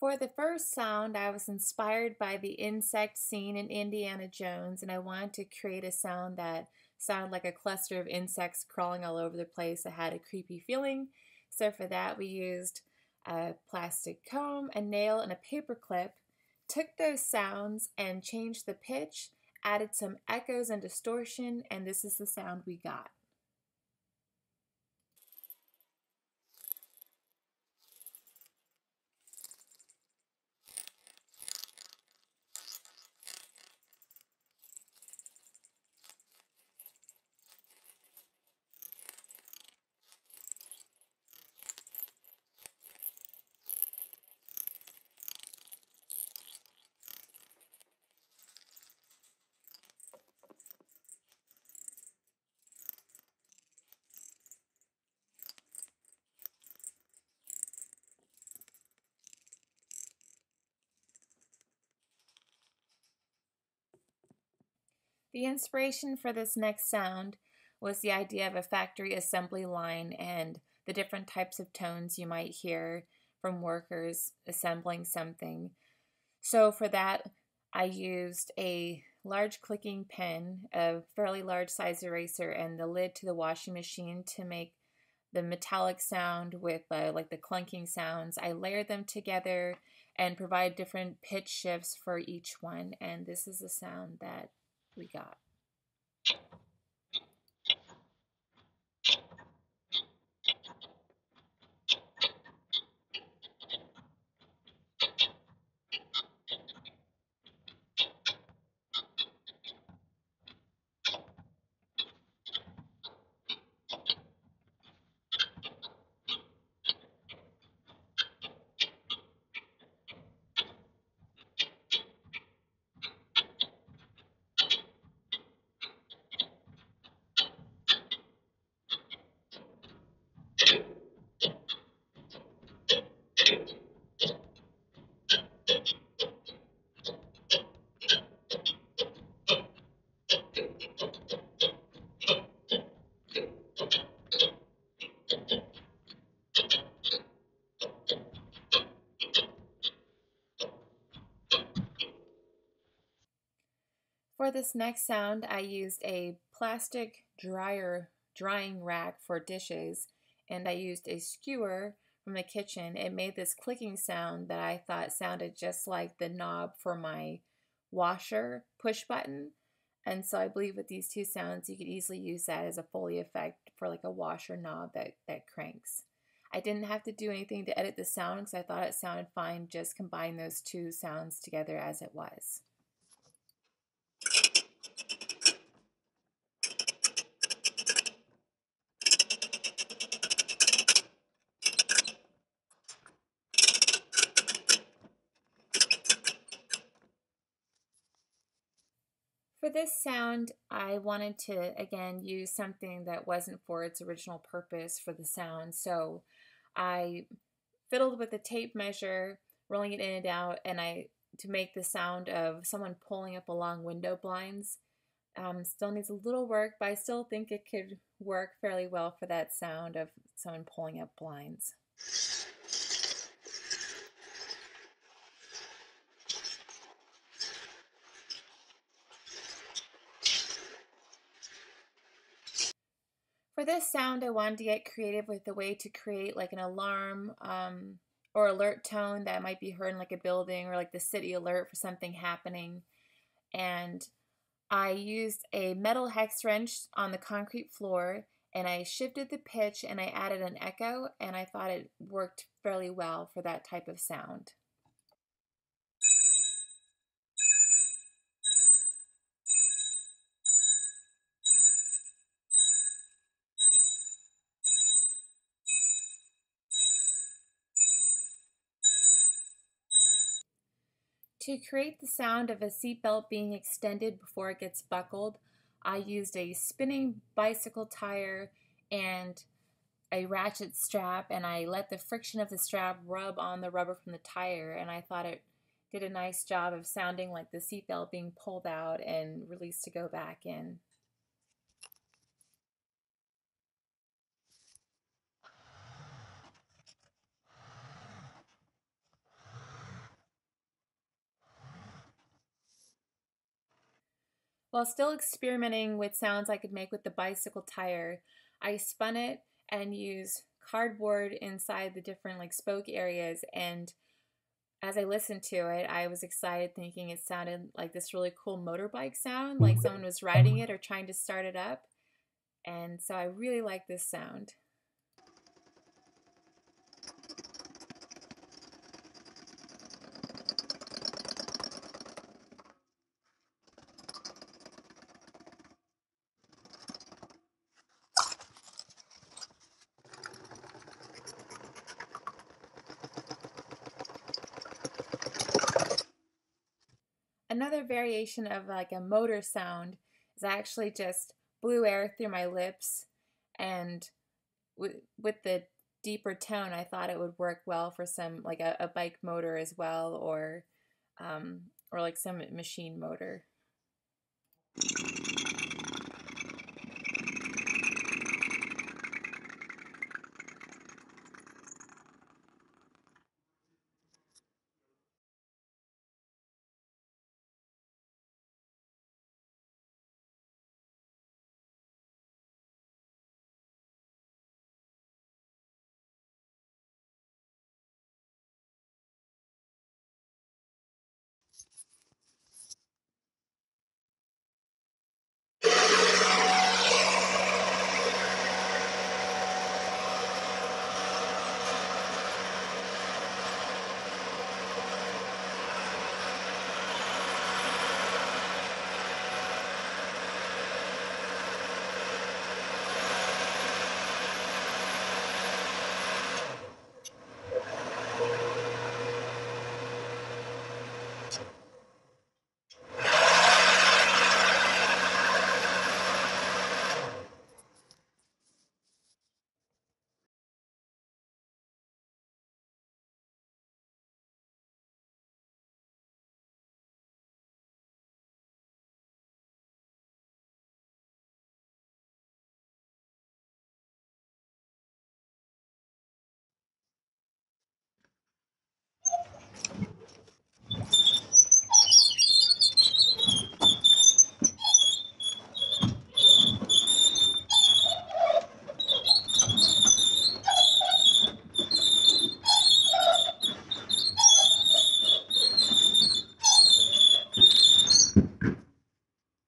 For the first sound, I was inspired by the insect scene in Indiana Jones, and I wanted to create a sound that sounded like a cluster of insects crawling all over the place that had a creepy feeling. So for that, we used a plastic comb, a nail, and a paper clip, took those sounds and changed the pitch, added some echoes and distortion, and this is the sound we got. The inspiration for this next sound was the idea of a factory assembly line and the different types of tones you might hear from workers assembling something. So for that, I used a large clicking pen, a fairly large size eraser, and the lid to the washing machine to make the metallic sound with like the clunking sounds. I layered them together and provide different pitch shifts for each one, and this is the sound that we got. For this next sound, I used a plastic drying rack for dishes, and I used a skewer from the kitchen. It made this clicking sound that I thought sounded just like the knob for my washer push button. And so I believe with these two sounds, you could easily use that as a Foley effect for like a washer knob that cranks. I didn't have to do anything to edit the sound because I thought it sounded fine just combine those two sounds together as it was. For this sound, I wanted to, again, use something that wasn't for its original purpose for the sound. So I fiddled with the tape measure, rolling it in and out, and to make the sound of someone pulling up along window blinds. Still needs a little work, but I still think it could work fairly well for that sound of someone pulling up blinds. For this sound, I wanted to get creative with the way to create like an alarm or alert tone that might be heard in like a building or like the city alert for something happening. And I used a metal hex wrench on the concrete floor and I shifted the pitch and I added an echo, and I thought it worked fairly well for that type of sound. To create the sound of a seatbelt being extended before it gets buckled, I used a spinning bicycle tire and a ratchet strap, and I let the friction of the strap rub on the rubber from the tire, and I thought it did a nice job of sounding like the seatbelt being pulled out and released to go back in. While still experimenting with sounds I could make with the bicycle tire, I spun it and used cardboard inside the different like spoke areas, and as I listened to it, I was excited thinking it sounded like this really cool motorbike sound, like someone was riding it or trying to start it up. And so I really like this sound. Another variation of like a motor sound is I actually just blew air through my lips, and with the deeper tone, I thought it would work well for some like a bike motor as well, or like some machine motor.